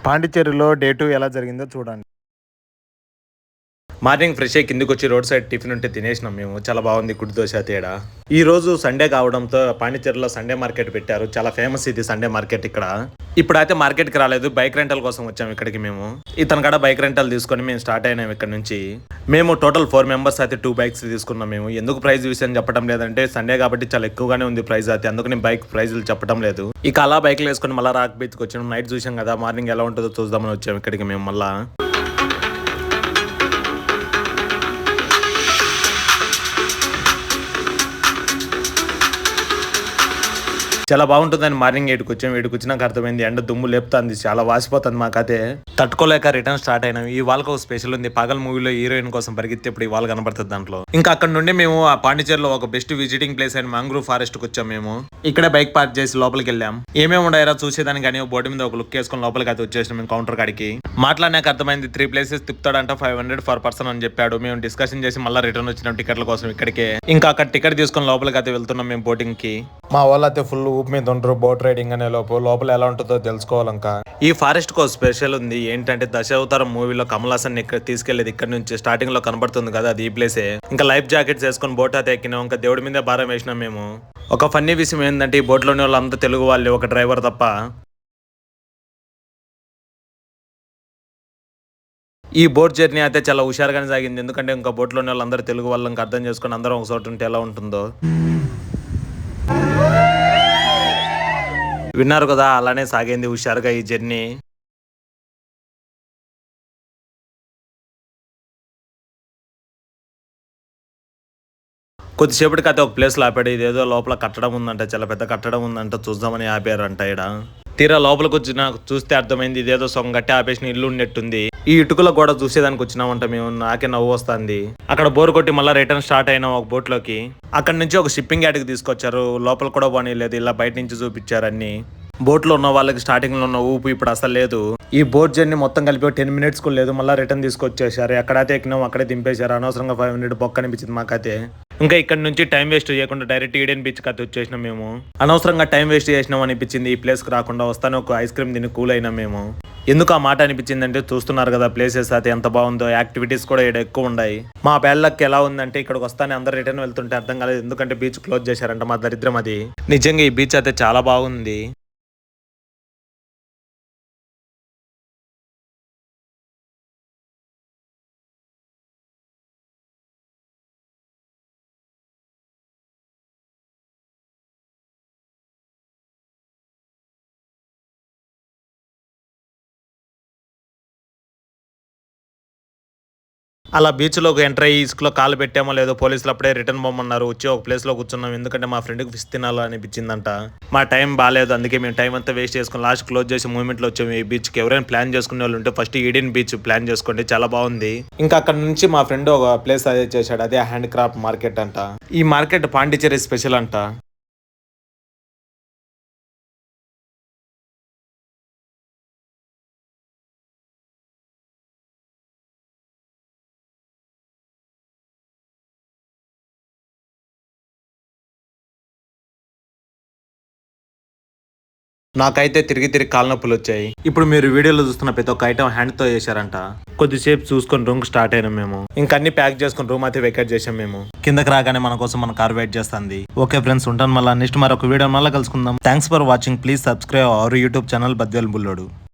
పాండిచ్చేరిలో day 2 ఎలా జరిగిందో చూడండి. మార్నింగ్ ఫ్రెష్ అయ్యి కిందకొచ్చి రోడ్ సైడ్ టిఫిన్ ఉంటే తినేసినాం మేము. చాలా బాగుంది గుడ్డు దోశ తేడా. ఈ రోజు సండే కావడంతో పాండిచ్చేరిలో సండే మార్కెట్ పెట్టారు. చాలా ఫేమస్ ఇది సండే మార్కెట్ ఇక్కడ. ఇప్పుడైతే మార్కెట్కి రాలేదు, బైక్ రెంటల్ కోసం వచ్చాము ఇక్కడికి మేము. ఇతను కూడా బైక్ రెంటల్ తీసుకొని మేము స్టార్ట్ అయినాం ఇక్కడ నుంచి. మేము టోటల్ 4 మెంబర్స్ అయితే 2 బైక్స్ తీసుకున్నాం మేము. ఎందుకు ప్రైస్ విషయం చెప్పడం లేదంటే సండే కాబట్టి చాలా ఎక్కువగానే ఉంది ప్రైస్ అయితే, అందుకని బైక్ ప్రైజులు చెప్పడం లేదు. ఇక అలా బైక్లు వేసుకొని మళ్ళీ రాక్ బీచ్కి వచ్చాము. నైట్ చూసాం కదా, మార్నింగ్ ఎలా ఉంటుందో చూద్దామని వచ్చాము ఇక్కడికి మేము మళ్ళా. చాలా బాగుంటుందని మార్నింగ్ 8కి వచ్చాము. 8కి వచ్చినాక అర్థమైంది ఎండ దుమ్ము లేపుతుంది, చాలా వాసిపోతుంది మాకైతే. తట్టుకోలేక రిటర్న్ స్టార్ట్ అయినాం. ఈ వాళ్ళకి ఒక స్పెషల్ ఉంది, పగల్ మూవీలో హీరోయిన్ కోసం పరిగెత్తే ఇప్పుడు ఈ వాళ్ళు కనబడుతుంది దాంట్లో. ఇంకా అక్కడ నుండి మేము ఆ పాండిచేరిలో ఒక బెస్ట్ విజిటింగ్ ప్లేస్ అయిన మ్యాంగ్రూవ్ ఫారెస్ట్ కి వచ్చాం మేము. ఇక్కడే బైక్ పార్క్ చేసి లోపలికి వెళ్ళాం. ఏమేమి ఉన్నాయో చూసేదానికి కానీ బోర్డు మీద ఒక లుక్ వేసుకొని లోపలికి అయితే వచ్చేసినాం మేము కౌంటర్ కాడికి. మాట్లాడినాక అర్థమైంది 3 ప్లేసెస్ తిప్పుతాడంట, 500 పర్ పర్సన్ అని చెప్పాడు. మేము డిస్కషన్ చేసి మళ్ళీ రిటర్న్ వచ్చినాం టికెట్ల కోసం ఇక్కడికే. ఇంకా అక్కడ టికెట్ తీసుకొని లోపలికి అయితే వెళ్తున్నాం మేము బోటింగ్ కి. మా వాళ్ళు అయితే ఫుల్ ఊపి మీద ఉంటారు బోట్ రైడింగ్ అనే లోపల ఎలా ఉంటుందో తెలుసుకోవాలంక. ఈ ఫారెస్ట్ కో స్పెషల్ ఉంది ఏంటంటే దశావతారం మూవీలో కమల్ హాసన్ ఇక్కడ తీసుకెళ్లేది ఇక్కడ నుంచి స్టార్టింగ్ లో కనబడుతుంది కదా, అది ఈ ప్లేసే. ఇంకా లైఫ్ జాకెట్స్ వేసుకొని బోట్ అయితే ఎక్కినాం. ఇంకా దేవుడి మీద భారం వేసినాం మేము. ఒక ఫన్నీ విషయం ఏంటంటే ఈ బోట్ లోని వాళ్ళంతా తెలుగు వాళ్ళే, ఒక డ్రైవర్ తప్ప. ఈ బోట్ జర్నీ అయితే చాలా హుషారుగానే సాగింది, ఎందుకంటే ఇంకా బోట్ లోని వాళ్ళందరూ తెలుగు వాళ్ళకి అర్థం చేసుకొని అందరం ఒక చోట ఉంటే ఎలా ఉంటుందో విన్నారు కదా, అలానే సాగింది హుషారుగా ఈ జర్నీ. కొద్దిసేపటికి అయితే ఒక ప్లేస్ లో ఆపాడు. ఇదేదో లోపల కట్టడం ఉందంట, చాలా పెద్ద కట్టడం ఉందంట, చూద్దామని ఆపారంట ఈడ. తీరా లోపలికి వచ్చిన చూస్తే అర్థమైంది ఇదేదో సొంగ గట్టి ఆపేసిన ఇల్లు ఉన్నట్టుంది. ఈ ఇటుకల గోడ చూసేదానికి వచ్చినామంట మేము. నాకే నవ్వు వస్తుంది. అక్కడ బోర్ కొట్టి మళ్ళీ రిటర్న్ స్టార్ట్ అయినా ఒక బోట్ లోకి. అక్కడ నుంచి ఒక షిప్పింగ్ యార్డ్కి తీసుకొచ్చారు. లోపల కూడా పోనీలేదు, ఇలా బయట నుంచి చూపించారు అన్ని. బోట్ లో ఉన్న వాళ్ళకి స్టార్టింగ్ లో ఉన్న ఊపు ఇప్పుడు అసలు లేదు. ఈ బోట్ జర్నీ మొత్తం కలిపి 10 మినిట్స్ కూడా లేదు, మళ్ళీ రిటర్న్ తీసుకొచ్చేసారు. ఎక్కడైతే ఎక్కినాం అక్కడే దింపేశారు. అనవసరంగా 500 బొక్క అనిపించింది మాకైతే. ఇంకా ఇక్కడ నుంచి టైం వేస్ట్ చేయకుండా డైరెక్ట్ ఈడెన్ బీచ్ కి అయితే వచ్చేసినాం మేము. అనవసరంగా టైం వేస్ట్ చేసినాం అనిపించింది. ఈ ప్లేస్ కి రాకుండా వస్తానే ఒక ఐస్ క్రీమ్ తిని కూల్ అయినా మేము. ఎందుకు ఆ మాట అనిపించింది అంటే చూస్తున్నారు కదా ప్లేసెస్ అయితే ఎంత బాగుందో, యాక్టివిటీస్ కూడా ఇక్కడ ఎక్కువ ఉన్నాయి. మా పేర్లకి ఎలా ఉందంటే ఇక్కడికి వస్తానే అందరు రిటర్న్ వెళ్తుంటే అర్థం కాలేదు, ఎందుకంటే బీచ్ క్లోజ్ చేశారంట. మా దరిద్రం అది. నిజంగా ఈ బీచ్ అయితే చాలా బాగుంది. అలా బీచ్లోకి ఎంటర్ అయ్యి ఇసుకలో కాలు పెట్టామో లేదో పోలీసులు అప్పుడే రిటర్న్ పోమన్నారు. వచ్చి ఒక ప్లేస్లో కూర్చున్నాం, ఎందుకంటే మా ఫ్రెండ్కి ఫిష్ తినాలో అనిపించిందంట. మా టైం బాగాలేదు, అందుకే మేము టైం అంతా వేస్ట్ చేసుకుని లాస్ట్ క్లోజ్ చేసి మూవ్మెంట్లో వచ్చాము ఈ బీచ్కి. ఎవరైనా ప్లాన్ చేసుకునే వాళ్ళు ఉంటే ఫస్ట్ ఈడెన్ బీచ్ ప్లాన్ చేసుకోండి, చాలా బాగుంది. ఇంకా అక్కడ నుంచి మా ఫ్రెండ్ ఒక ప్లేస్ అదే చేశాడు, అదే హ్యాండ్ క్రాఫ్ట్ మార్కెట్ అంట. ఈ మార్కెట్ పాండిచ్చేరి స్పెషల్ అంట. నాకైతే తిరిగి కాళ్ళ నొప్పులు వచ్చాయి. ఇప్పుడు మీరు వీడియోలో చూస్తున్న ప్రతి ఒక్క ఐటమ్ హ్యాండ్ తో చేశారంట. కొద్దిసేపు చూసుకొని రూమ్ స్టార్ట్ అయినాం మేము. ఇంకా అన్ని ప్యాక్ చేసుకుని రూమ్ అయితే వెకేట్ చేసాం మేము. కిందకి రాగానే మన కోసం మన కార్ వెయిట్ చేస్తుంది. ఓకే ఫ్రెండ్స్, ఉంటాను. మళ్ళీ నెక్స్ట్ మరొక వీడియో మళ్ళీ కలుసుకుందాం. Thanks for watching. Please subscribe our YouTube channel Badvel Bullodu.